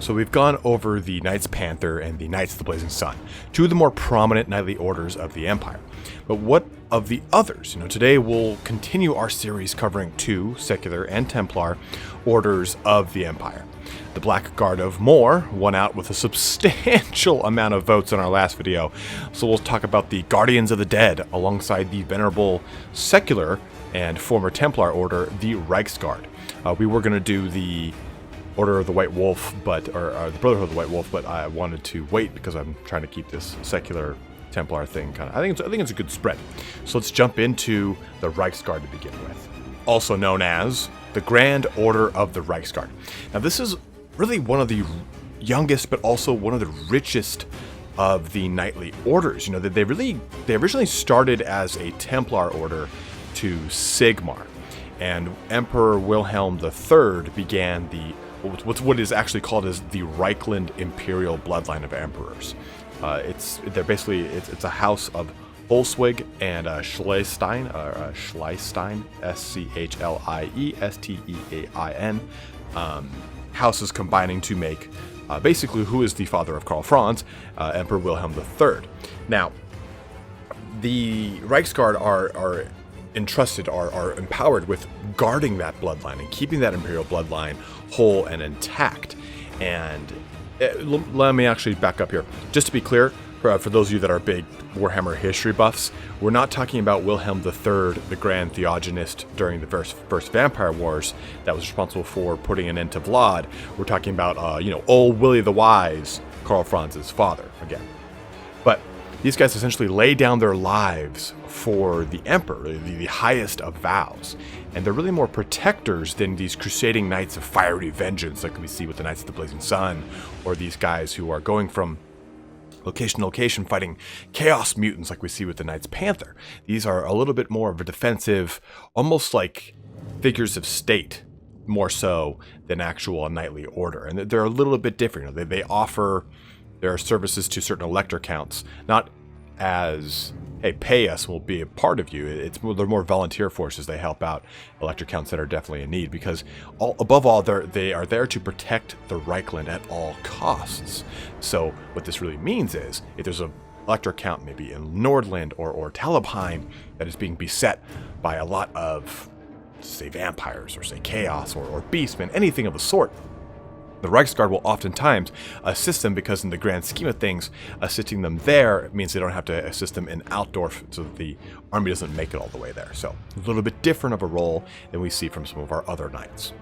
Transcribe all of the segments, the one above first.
So we've gone over the Knights Panther and the Knights of the Blazing Sun, two of the more prominent knightly orders of the Empire. But what of the others? Today we'll continue our series covering two secular and Templar orders of the Empire. The Black Guard of Morr won out with a substantial amount of votes in our last video, so we'll talk about the Guardians of the Dead alongside the venerable secular and former Templar order, the Reiksguard. We were going to do the Order of the White Wolf, or the Brotherhood of the White Wolf, but I wanted to wait because I'm trying to keep this secular Templar thing kind of. I think it's a good spread. So let's jump into the Reiksguard to begin with, also known as the Grand Order of the Reiksguard. Now, this is really one of the youngest, but also one of the richest of the knightly orders. They originally started as a Templar order to Sigmar, and Emperor Wilhelm III began what is actually called as the Reichland Imperial Bloodline of Emperors. It's a house of Holzwig and Schlestein, Schliestein, houses combining to make basically who is the father of Karl Franz, Emperor Wilhelm III. Now, the Reiksguard are empowered with guarding that bloodline and keeping that imperial bloodline whole and intact. And let me actually back up here. Just to be clear, for those of you that are big Warhammer history buffs, we're not talking about Wilhelm III, the Grand Theogenist during the first Vampire Wars that was responsible for putting an end to Vlad. We're talking about, old Willie the Wise, Karl Franz's father, again. But these guys essentially lay down their lives for the Emperor, the highest of vows. And they're really more protectors than these crusading knights of fiery vengeance like we see with the Knights of the Blazing Sun, or these guys who are going from location to location fighting chaos mutants like we see with the Knights Panther. These are a little bit more of a defensive, almost like figures of state, more so than actual knightly order. And they're a little bit different. They offer their services to certain elector counts, not as, hey, pay us, we'll be a part of you. They're more volunteer forces. They help out elector counts that are definitely in need, because above all, they are there to protect the Reichland at all costs. So what this really means is, if there's an elector count maybe in Nordland or Talabheim that is being beset by a lot of, say, vampires or say chaos or beastmen, anything of the sort, the Reiksguard will oftentimes assist them, because in the grand scheme of things, assisting them there means they don't have to assist them in Altdorf, so that the army doesn't make it all the way there. So a little bit different of a role than we see from some of our other knights.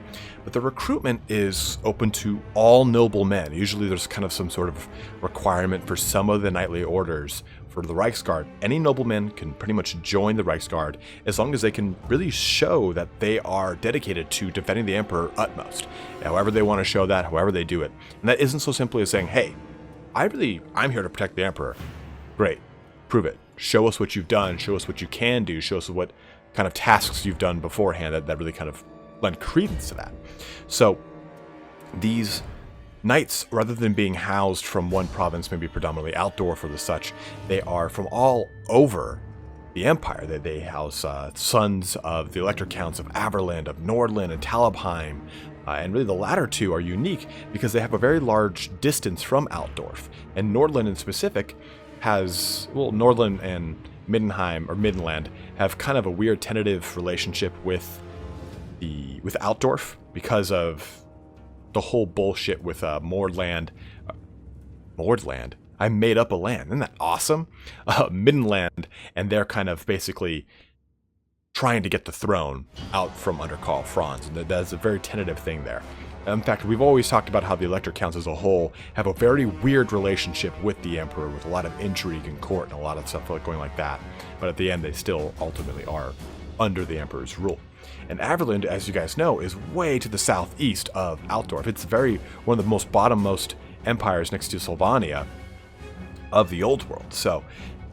But the recruitment is open to all noble men. Usually there's kind of some sort of requirement for some of the knightly orders. For the Reiksguard, any nobleman can pretty much join the Reiksguard as long as they can really show that they are dedicated to defending the Emperor utmost. However they want to show that, however they do it. And that isn't so simply as saying, hey, I'm here to protect the Emperor. Great, prove it. Show us what you've done, show us what you can do, show us what kind of tasks you've done beforehand that really kind of lend credence to that. So these knights, rather than being housed from one province, maybe predominantly Altdorf or the such, they are from all over the Empire. They house sons of the elector counts of Averland, of Nordland, and Talabheim. And really the latter two are unique because they have a very large distance from Altdorf. And Nordland in specific has, Nordland and Middenland have kind of a weird tentative relationship with Altdorf because of the whole bullshit with Mordland. I made up a land. Isn't that awesome? Middenland, and they're kind of basically trying to get the throne out from under Karl Franz. And that's a very tentative thing there. In fact, we've always talked about how the elector counts as a whole have a very weird relationship with the Emperor, with a lot of intrigue in court and a lot of stuff going like that. But at the end, they still ultimately are under the Emperor's rule. And Averland, as you guys know, is way to the southeast of Altdorf. It's one of the most bottommost empires next to Sylvania of the Old World. So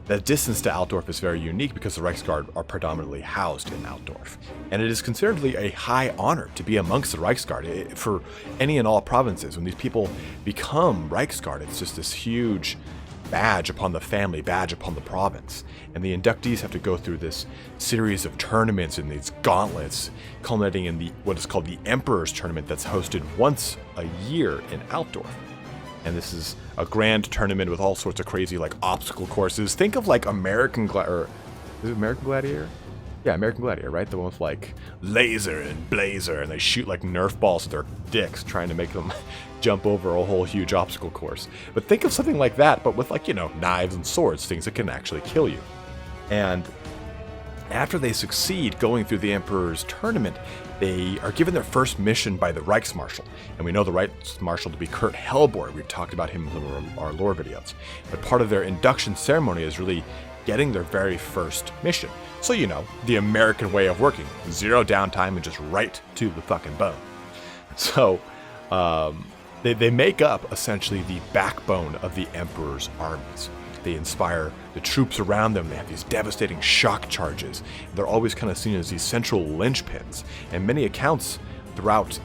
the distance to Altdorf is very unique because the Reiksguard are predominantly housed in Altdorf. And it is considered a high honor to be amongst the Reiksguard for any and all provinces. When these people become Reiksguard, it's just this huge badge upon the family, badge upon the province. And the inductees have to go through this series of tournaments and these gauntlets, culminating in what is called the Emperor's Tournament that's hosted once a year in Altdorf. And this is a grand tournament with all sorts of crazy like obstacle courses. Think of like American is it American Gladiator? Yeah, American Gladiator, right? The one with like laser and blazer, and they shoot like Nerf balls with their dicks, trying to make them jump over a whole huge obstacle course. But think of something like that, but with like, knives and swords, things that can actually kill you. And after they succeed going through the Emperor's Tournament, they are given their first mission by the Reiksmarshal. And we know the Reiksmarshal to be Kurt Hellborg. We've talked about him in our lore videos. But part of their induction ceremony is really getting their very first mission. So, the American way of working. 0 downtime and just right to the fucking bone. So, they make up, essentially, the backbone of the Emperor's armies. They inspire the troops around them. They have these devastating shock charges. They're always kind of seen as these central linchpins. And many accounts throughout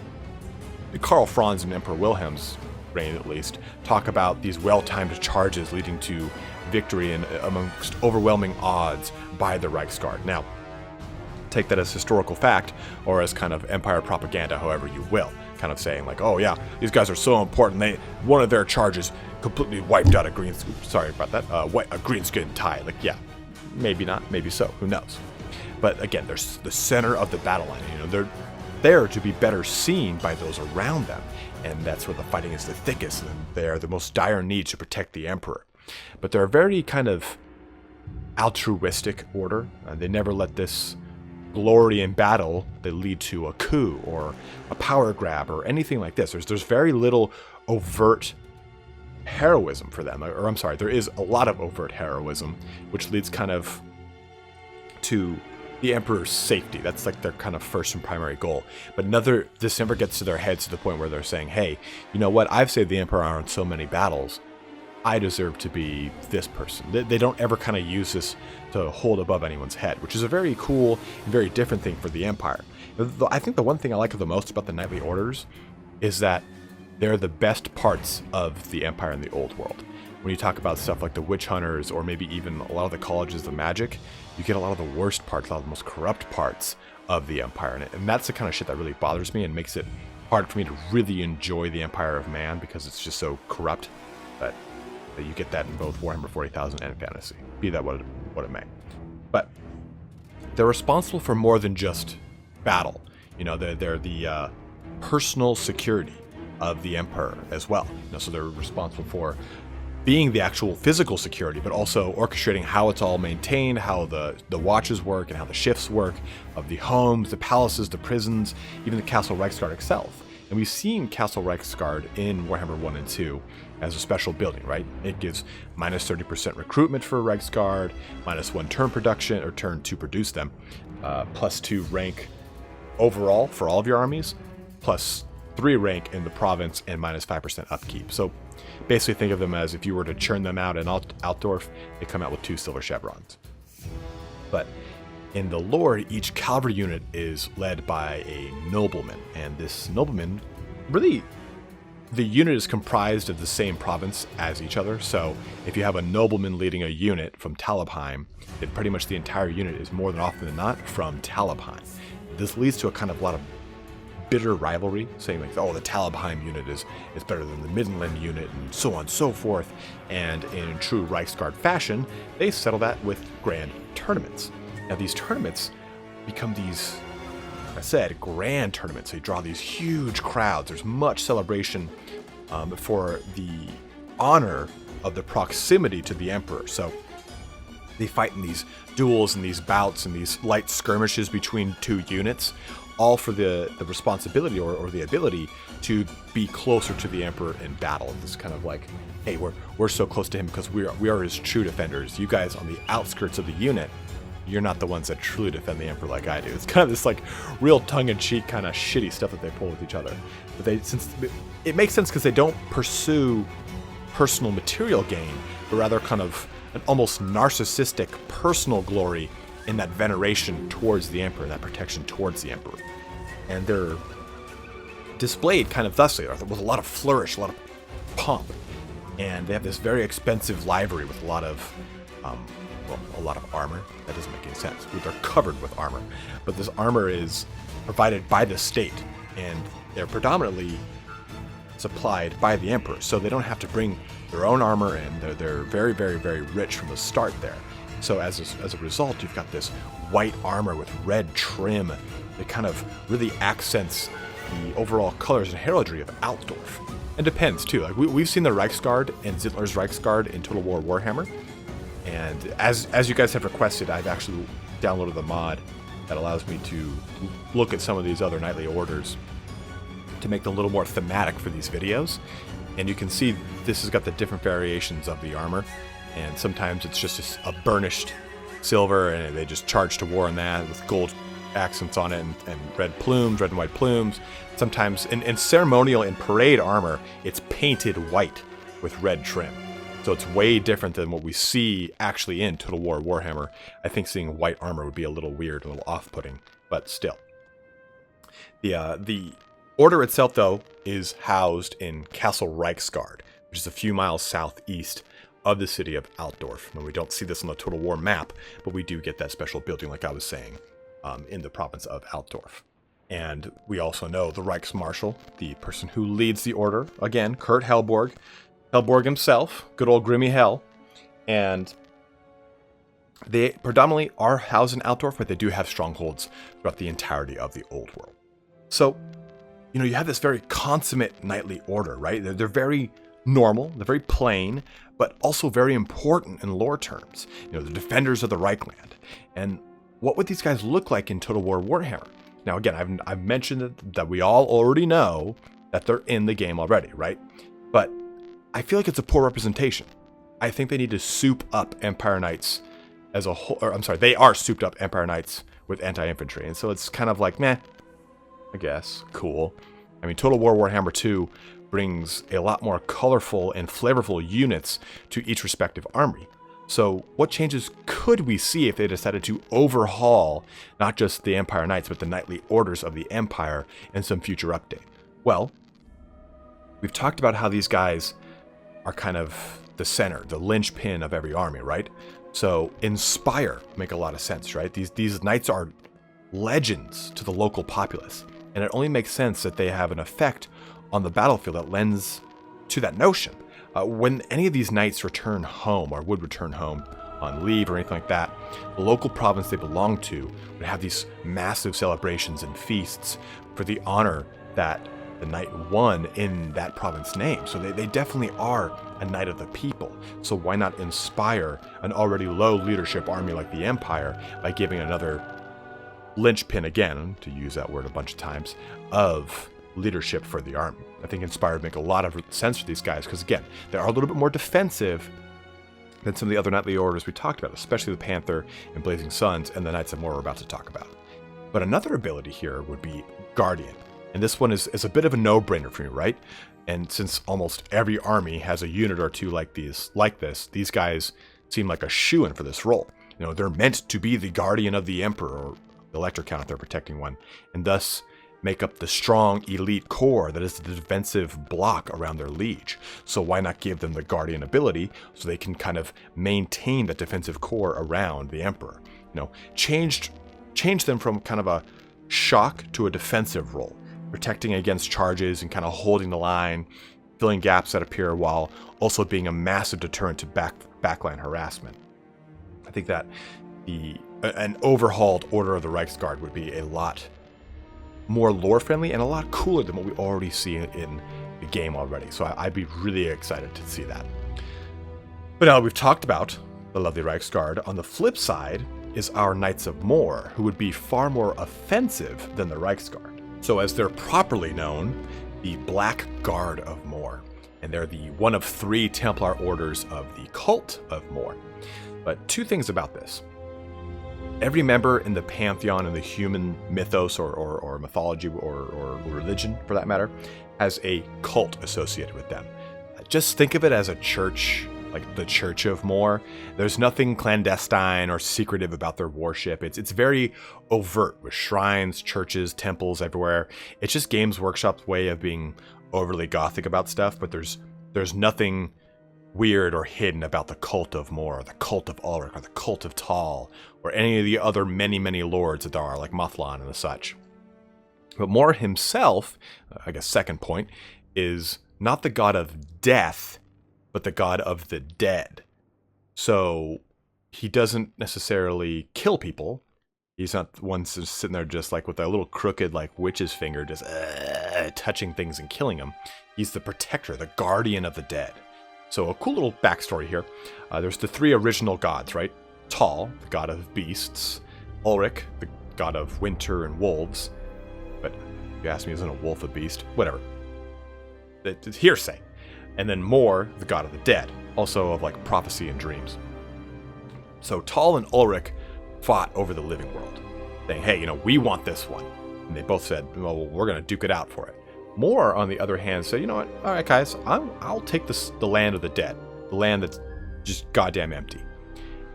Karl Franz and Emperor Wilhelm's reign, at least, talk about these well-timed charges leading to victory and amongst overwhelming odds by the Reiksguard. Now, take that as historical fact or as kind of empire propaganda, however you will. Kind of saying like, oh yeah, these guys are so important. One of their charges completely wiped out a greenskin tie. Like, yeah, maybe not, maybe so. Who knows? But again, they're the center of the battle line. They're there to be better seen by those around them, and that's where the fighting is the thickest, and they are the most dire need to protect the emperor. But they're a very kind of altruistic order. They never let this glory in battle that lead to a coup or a power grab or anything like this. There's very little overt heroism for them. Or I'm sorry, there is a lot of overt heroism, which leads kind of to the Emperor's safety. That's like their kind of first and primary goal. But this never gets to their heads to the point where they're saying, hey, you know what? I've saved the Emperor in so many battles. I deserve to be this person. They don't ever kind of use this to hold above anyone's head, which is a very cool and very different thing for the Empire. I think the one thing I like the most about the Knightly Orders is that they're the best parts of the Empire in the Old World. When you talk about stuff like the Witch Hunters or maybe even a lot of the colleges of magic, you get a lot of the worst parts, a lot of the most corrupt parts of the Empire. And that's the kind of shit that really bothers me and makes it hard for me to really enjoy the Empire of Man because it's just so corrupt. But you get that in both Warhammer 40,000 and fantasy, be that what it may. But they're responsible for more than just battle. They're the personal security of the Emperor as well. So they're responsible for being the actual physical security, but also orchestrating how it's all maintained, how the watches work and how the shifts work of the homes, the palaces, the prisons, even the Castle Reiksguard itself. And we've seen Castle Reiksguard in Warhammer 1 and 2 as a special building, right? It gives minus 30% recruitment for Reiksguard, minus 1 turn production, or turn to produce them, plus 2 rank overall for all of your armies, plus 3 rank in the province, and minus 5% upkeep. So basically think of them as if you were to churn them out in Altdorf, they come out with 2 silver chevrons. But in the lore, each cavalry unit is led by a nobleman, and this nobleman, really, the unit is comprised of the same province as each other. So if you have a nobleman leading a unit from Talabheim, then pretty much the entire unit is more than often than not from Talabheim. This leads to a lot of bitter rivalry, saying like, oh, the Talabheim unit is better than the Midland unit, and so on and so forth. And in true Reiksguard fashion, they settle that with grand tournaments. Now, these tournaments become these, like I said, grand tournaments. They draw these huge crowds. There's much celebration for the honor of the proximity to the Emperor. So they fight in these duels and these bouts and these light skirmishes between 2 units, all for the responsibility or the ability to be closer to the Emperor in battle. This kind of like, hey, we're so close to him because we are his true defenders. You guys on the outskirts of the unit, you're not the ones that truly defend the Emperor like I do. It's kind of this like real tongue-in-cheek kind of shitty stuff that they pull with each other. But since it makes sense because they don't pursue personal material gain, but rather kind of an almost narcissistic personal glory in that veneration towards the Emperor, that protection towards the Emperor. And they're displayed kind of thusly, with a lot of flourish, a lot of pomp. and they have this very expensive livery with a lot of armor. That doesn't make any sense. They're covered with armor, but this armor is provided by the state, and they're predominantly supplied by the emperor, so they don't have to bring their own armor in. They're very, very, very rich from the start there. So as a result, you've got this white armor with red trim that kind of really accents the overall colors and heraldry of Altdorf. It depends too. Like we've seen the Reiksguard and Zittler's Reiksguard in Total War Warhammer, and as you guys have requested, I've actually downloaded the mod that allows me to look at some of these other knightly orders to make them a little more thematic for these videos. And you can see this has got the different variations of the armor, and sometimes it's just a burnished silver, and they just charge to war on that with gold accents on it and red plumes, red and white plumes. Sometimes in ceremonial and parade armor, it's painted white with red trim. So it's way different than what we see actually in Total War Warhammer. I think seeing white armor would be a little weird, a little off-putting, but still. The order itself, though, is housed in Castle Reiksguard, which is a few miles southeast of the city of Altdorf. Now, we don't see this on the Total War map, but we do get that special building, like I was saying, in the province of Altdorf. And we also know the Reichsmarshal, the person who leads the order, again, Kurt Helborg himself, good old Grimmy Hell. And they predominantly are housed in Altdorf, but they do have strongholds throughout the entirety of the Old World. So, you have this very consummate knightly order, right? They're very normal, they're very plain, but also very important in lore terms. The defenders of the Reichland. And what would these guys look like in Total War Warhammer? Now, again, I've mentioned that we all already know that they're in the game already, right? But I feel like it's a poor representation. I think they need to soup up Empire Knights as a whole. Or, I'm sorry, they are souped up Empire Knights with anti-infantry. And so it's kind of like, meh, I guess, cool. I mean, Total War Warhammer 2 brings a lot more colorful and flavorful units to each respective army. So what changes could we see if they decided to overhaul not just the Empire Knights, but the knightly orders of the Empire in some future update? Well, we've talked about how these guys are kind of the center, the linchpin of every army, right? So Inspire make a lot of sense, right? These knights are legends to the local populace, and it only makes sense that they have an effect on the battlefield that lends to that notion. When any of these knights return home, or would return home on leave or anything like that, the local province they belong to would have these massive celebrations and feasts for the honor that the knight won in that province's name. So they definitely are a knight of the people. So why not inspire an already low leadership army like the Empire by giving another linchpin, again, to use that word a bunch of times, of leadership for the army? I think Inspire would make a lot of sense for these guys, because again, they are a little bit more defensive than some of the other knightly orders we talked about, especially the Panther and Blazing Suns and the Knights of Morr we're about to talk about. But another ability here would be Guardian, and this one is a bit of a no-brainer for me, right? And since almost every army has a unit or two like this, these guys seem like a shoo-in for this role. They're meant to be the guardian of the Emperor, or the Elector count if they're protecting one, and thus make up the strong elite core that is the defensive block around their liege. So why not give them the Guardian ability so they can kind of maintain that defensive core around the Emperor? Change them from kind of a shock to a defensive role, protecting against charges and kind of holding the line, filling gaps that appear while also being a massive deterrent to backline harassment. I think that an overhauled Order of the Reiksguard would be a lot more lore-friendly and a lot cooler than what we already see in the game already. So I'd be really excited to see that. But now we've talked about the lovely Reiksguard. On the flip side is our Knights of Morr, who would be far more offensive than the Reiksguard. So as they're properly known, the Black Guard of Morr. And they're the one of 3 Templar orders of the Cult of Morr. But 2 things about this. Every member in the pantheon in the human mythos or mythology or religion, for that matter, has a cult associated with them. Just think of it as a church, like the Church of Morr. There's nothing clandestine or secretive about their worship. It's very overt, with shrines, churches, temples everywhere. It's just Games Workshop's way of being overly gothic about stuff, but there's nothing weird or hidden about the cult of Morr, or the cult of Ulrich, or the cult of Tal, or any of the other many, many lords that there are, like Mothlon and the such. But Morr himself, I guess second point, is not the god of death, but the god of the dead. So he doesn't necessarily kill people. He's not the one just sitting there just like with a little crooked like witch's finger just touching things and killing them. He's the protector, the guardian of the dead. So a cool little backstory here. There's the three original gods, right? Tal, the god of beasts. Ulrich, the god of winter and wolves. But if you ask me, isn't a wolf a beast? Whatever. It's hearsay. And then Morr, the god of the dead. Also of like prophecy and dreams. So Tal and Ulrich fought over the living world, saying, hey, we want this one. And they both said, well, we're going to duke it out for it. Morr, on the other hand, said, you know what? All right, guys, I'll take the land of the dead, the land that's just goddamn empty.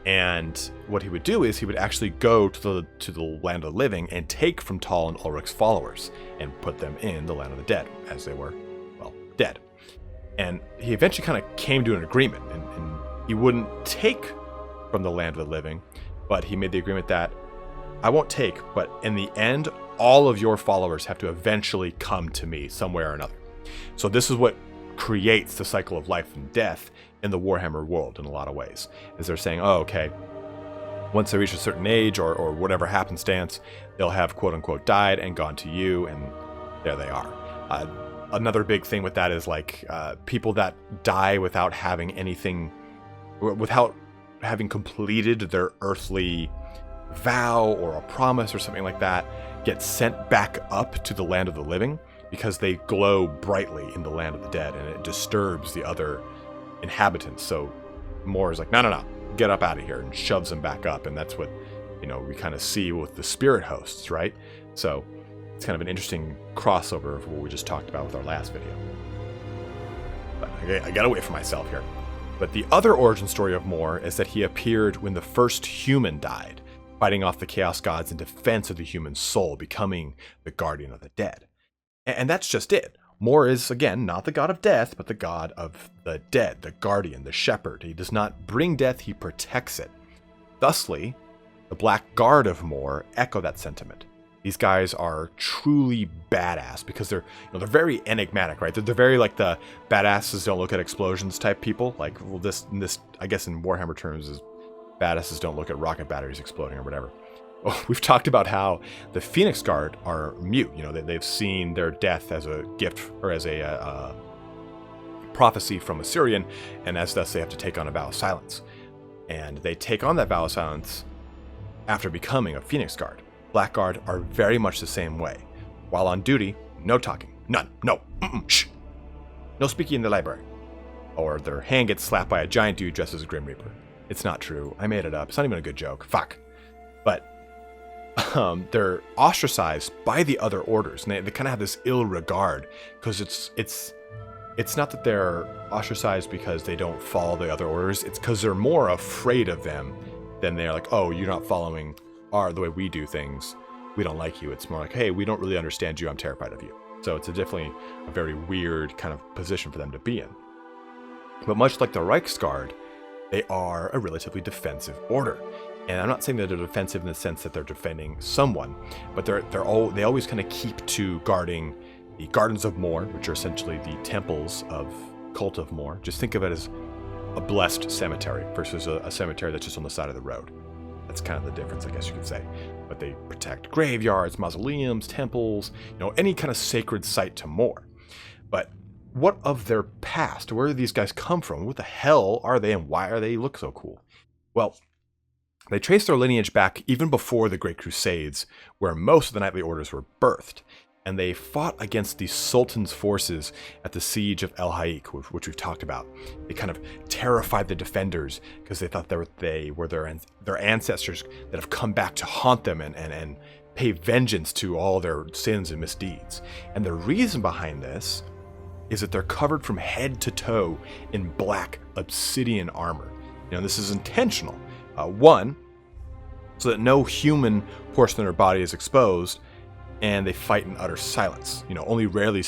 And what he would do is he would actually go to the land of the living and take from Tal and Ulrich's followers and put them in the land of the dead, as they were, well, dead. And he eventually kind of came to an agreement, and he wouldn't take from the land of the living, but he made the agreement that I won't take, but in the end, all of your followers have to eventually come to me somewhere or another. So this is what creates the cycle of life and death in the Warhammer world in a lot of ways. Is they're saying, oh, okay, once they reach a certain age or whatever happenstance, they'll have quote unquote died and gone to you, and there they are. Another big thing with that is like people that die without having anything, without having completed their earthly vow or a promise or something like that, get sent back up to the land of the living because they glow brightly in the land of the dead and it disturbs the other inhabitants. So Morr is like, no, get up out of here, and shoves them back up. And that's what, we kind of see with the spirit hosts, right? So it's kind of an interesting crossover of what we just talked about with our last video. But I got away from myself here. But the other origin story of Morr is that he appeared when the first human died, fighting off the Chaos Gods in defense of the human soul, becoming the guardian of the dead. And that's just it. Morr is, again, not the god of death, but the god of the dead, the guardian, the shepherd. He does not bring death, he protects it. Thusly, the Black Guard of Morr echo that sentiment. These guys are truly badass because they're very enigmatic, right? They're very like the badasses don't look at explosions type people. Like, well, this I guess in Warhammer terms is badasses don't look at rocket batteries exploding or whatever. We've talked about how the Reiksguard are mute. They've seen their death as a gift or as a prophecy from Assyrian, and as thus they have to take on a vow of silence. And they take on that vow of silence after becoming a Reiksguard. Blackguard are very much the same way. While on duty, no talking. None. No. Shh. No speaking in the library. Or their hand gets slapped by a giant dude dressed as a Grim Reaper. It's not true. I made it up. It's not even a good joke. Fuck. But they're ostracized by the other orders, and they kind of have this ill regard because it's not that they're ostracized because they don't follow the other orders. It's because they're more afraid of them than they're like, oh, you're not following the way we do things. We don't like you. It's more like, hey, we don't really understand you. I'm terrified of you. So it's definitely a very weird kind of position for them to be in. But much like the Reiksguard, they are a relatively defensive order. And I'm not saying that they're defensive in the sense that they're defending someone, but they always kind of keep to guarding the Gardens of Morr, which are essentially the temples of Cult of Morr. Just think of it as a blessed cemetery versus a cemetery that's just on the side of the road. That's kind of the difference, I guess you could say. But they protect graveyards, mausoleums, temples, any kind of sacred site to Morr. But what of their past? Where do these guys come from? What the hell are they, and why are they look so cool? Well, they trace their lineage back even before the Great Crusades, where most of the knightly orders were birthed. And they fought against the Sultan's forces at the siege of El Haik, which we've talked about. They kind of terrified the defenders because they thought they were their ancestors that have come back to haunt them and pay vengeance to all their sins and misdeeds. And the reason behind this is that they're covered from head to toe in black obsidian armor. This is intentional. One, so that no human portion of their body is exposed, and they fight in utter silence. Only rarely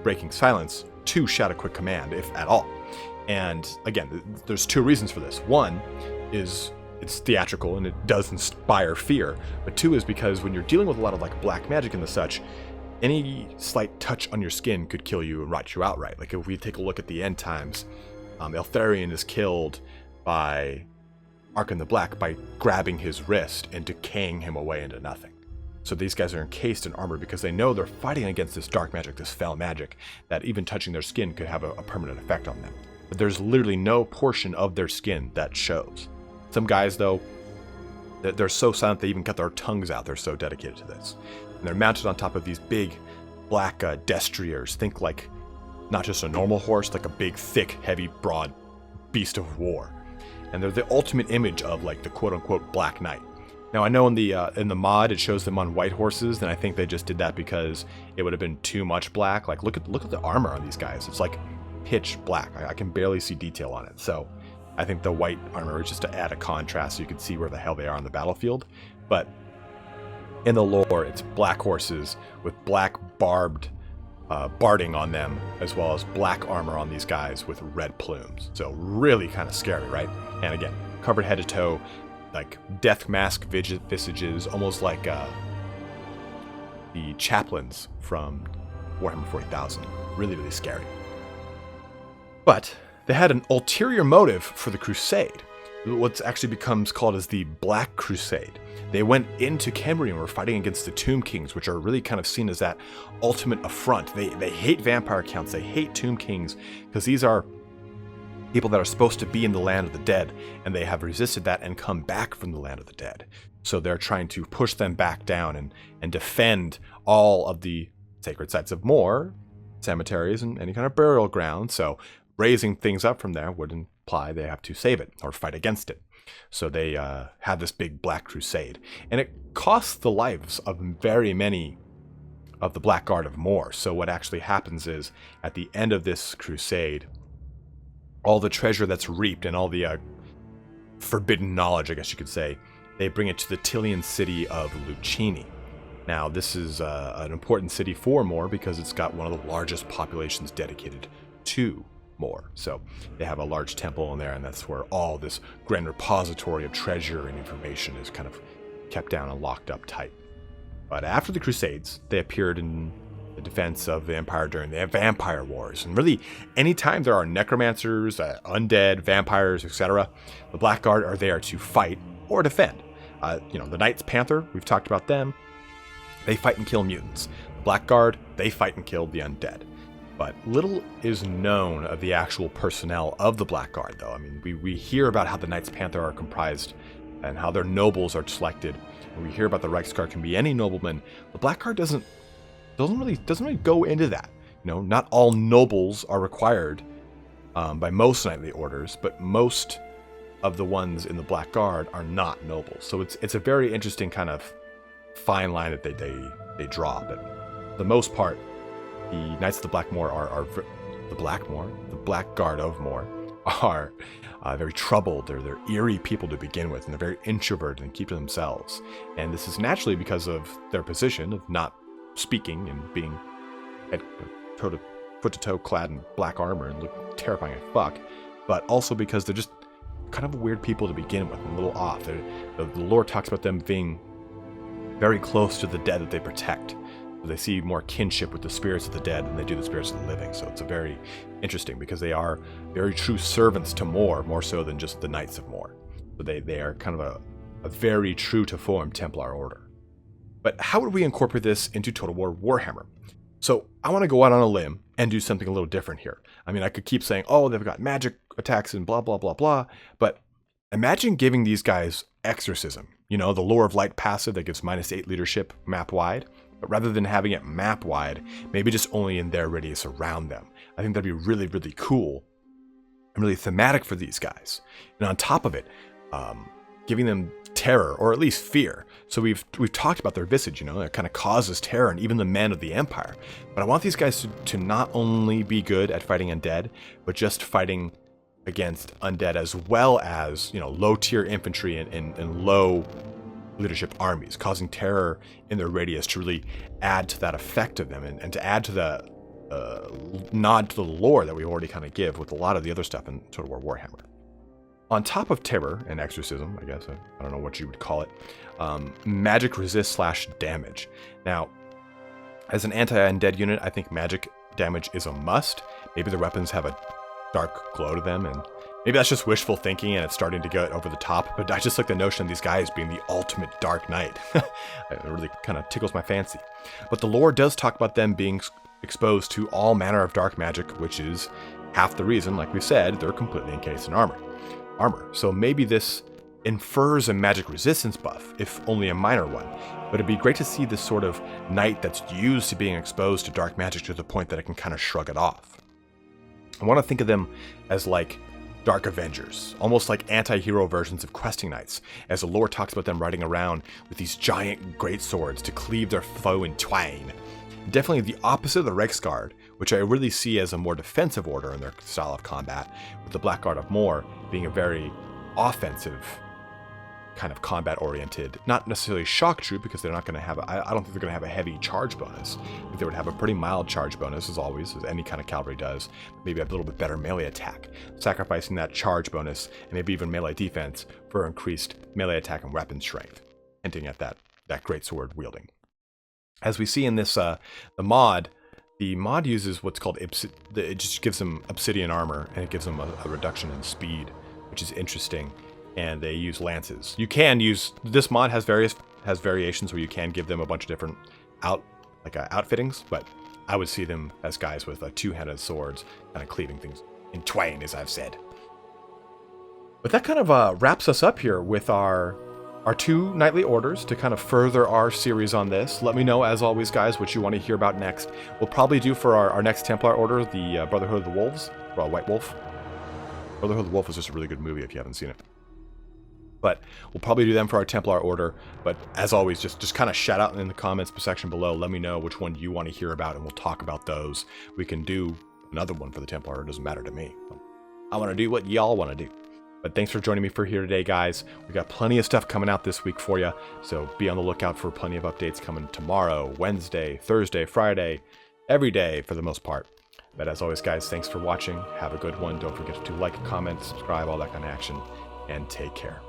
breaking silence to shout a quick command, if at all. And again, there's two reasons for this. One is it's theatrical and it does inspire fear. But two is because when you're dealing with a lot of like black magic and the such, any slight touch on your skin could kill you and rot you outright. Like if we take a look at the end times, Eltharion is killed by Archon the Black by grabbing his wrist and decaying him away into nothing. So these guys are encased in armor because they know they're fighting against this dark magic, this foul magic, that even touching their skin could have a permanent effect on them. But there's literally no portion of their skin that shows. Some guys, though, they're so silent they even cut their tongues out. They're so dedicated to this. And they're mounted on top of these big black destriers. Think like not just a normal horse, like a big, thick, heavy, broad beast of war. And they're the ultimate image of like the quote-unquote Black Knight. Now I know in the mod it shows them on white horses, and I think they just did that because it would have been too much black. Like look at the armor on these guys. It's like pitch black. I can barely see detail on it. So I think the white armor is just to add a contrast so you can see where the hell they are on the battlefield. But in the lore, it's black horses with black barbed barding on them, as well as black armor on these guys with red plumes. So really kind of scary, right? And again, covered head to toe, like death mask visages, almost like the chaplains from Warhammer 40,000. Really, really scary. But they had an ulterior motive for the crusade. What actually becomes called as the Black Crusade. They went into Khemri and were fighting against the Tomb Kings, which are really kind of seen as that ultimate affront. They hate vampire counts, they hate Tomb Kings, because these are people that are supposed to be in the land of the dead, and they have resisted that and come back from the land of the dead. So they're trying to push them back down and defend all of the sacred sites of Morr, cemeteries, and any kind of burial ground. So raising things up from there would imply they have to save it or fight against it. So they have this big Black Crusade. And it costs the lives of very many of the Black Guard of Morr. So what actually happens is, at the end of this crusade, all the treasure that's reaped and all the forbidden knowledge, I guess you could say, they bring it to the Tillian city of Lucini. Now, this is an important city for Morr because it's got one of the largest populations dedicated to Morr. So they have a large temple in there, and that's where all this grand repository of treasure and information is kind of kept down and locked up tight. But after the Crusades, they appeared in the defense of the Empire during the Vampire Wars. And really, anytime there are necromancers, undead, vampires, etc., the Black Guard are there to fight or defend. The Knights Panther, we've talked about them. They fight and kill mutants. The Black Guard, they fight and kill the undead. But little is known of the actual personnel of the Black Guard, though. I mean, we hear about how the Knights Panther are comprised and how their nobles are selected. And we hear about the Reiksguard can be any nobleman. The Black Guard doesn't really go into that. Not all nobles are required by most knightly orders, but most of the ones in the Black Guard are not nobles. So it's a very interesting kind of fine line that they draw. But for the most part, the Knights of the Black Guard of Morr are very troubled. They're eerie people to begin with, and they're very introverted and keep to themselves. And this is naturally because of their position of not speaking and being foot to toe clad in black armor and look terrifying as fuck, but also because they're just kind of weird people to begin with, and a little off. The lore talks about them being very close to the dead that they protect. They see more kinship with the spirits of the dead than they do the spirits of the living. So it's a very interesting, because they are very true servants to Morr, more so than just the Knights of Morr. So they are kind of a very true to form Templar order. But how would we incorporate this into Total War Warhammer? So I want to go out on a limb and do something a little different here. I mean, I could keep saying, oh, they've got magic attacks and blah, blah, blah, blah. But imagine giving these guys exorcism. The Lore of Light passive that gives -8 leadership map wide. But rather than having it map wide, maybe just only in their radius around them. I think that'd be really, really cool and really thematic for these guys. And on top of it, giving them terror, or at least fear. So we've talked about their visage, it kind of causes terror, and even the men of the Empire. But I want these guys to not only be good at fighting undead, but just fighting against undead, as well as low tier infantry and low leadership armies, causing terror in their radius to really add to that effect of them, and to add to the nod to the lore that we already kind of give with a lot of the other stuff in Total War Warhammer. On top of terror and exorcism, I guess, I don't know what you would call it, magic resist / damage. Now, as an anti-undead unit, I think magic damage is a must. Maybe the weapons have a dark glow to them, and maybe that's just wishful thinking and it's starting to get over the top, but I just like the notion of these guys being the ultimate Dark Knight. It really kind of tickles my fancy. But the lore does talk about them being exposed to all manner of dark magic, which is half the reason, like we said, they're completely encased in armor. So maybe this infers a magic resistance buff, if only a minor one, but it'd be great to see this sort of knight that's used to being exposed to dark magic to the point that it can kind of shrug it off. I want to think of them as like Dark Avengers, almost like anti-hero versions of questing knights, as the lore talks about them riding around with these giant greatswords to cleave their foe in twain. Definitely the opposite of the Reiksguard, which I really see as a more defensive order in their style of combat, with the Blackguard of Morr being a very offensive kind of combat-oriented, not necessarily shock troop, because they're not going to have, I don't think they're going to have a heavy charge bonus. I think they would have a pretty mild charge bonus, as always, as any kind of cavalry does, maybe a little bit better melee attack, sacrificing that charge bonus, and maybe even melee defense, for increased melee attack and weapon strength, hinting at that greatsword wielding. As we see in this, the mod uses what's called, it just gives them obsidian armor, and it gives them a reduction in speed, which is interesting. And they use lances. You can use, this mod has variations where you can give them a bunch of different outfittings, but I would see them as guys with two-handed swords, kind of cleaving things in twain, as I've said. But that kind of wraps us up here with our 2 knightly orders to kind of further our series on this. Let me know, as always, guys, what you want to hear about next. We'll probably do for our next Templar order, the Brotherhood of the Wolves, or White Wolf. Brotherhood of the Wolf is just a really good movie if you haven't seen it. But we'll probably do them for our Templar order. But as always, just kind of shout out in the comments section below. Let me know which one you want to hear about, and we'll talk about those. We can do another one for the Templar. It doesn't matter to me. I want to do what y'all want to do. But thanks for joining me for here today, guys. We got plenty of stuff coming out this week for you. So be on the lookout for plenty of updates coming tomorrow, Wednesday, Thursday, Friday, every day for the most part. But as always, guys, thanks for watching. Have a good one. Don't forget to like, comment, subscribe, all that kind of action. And take care.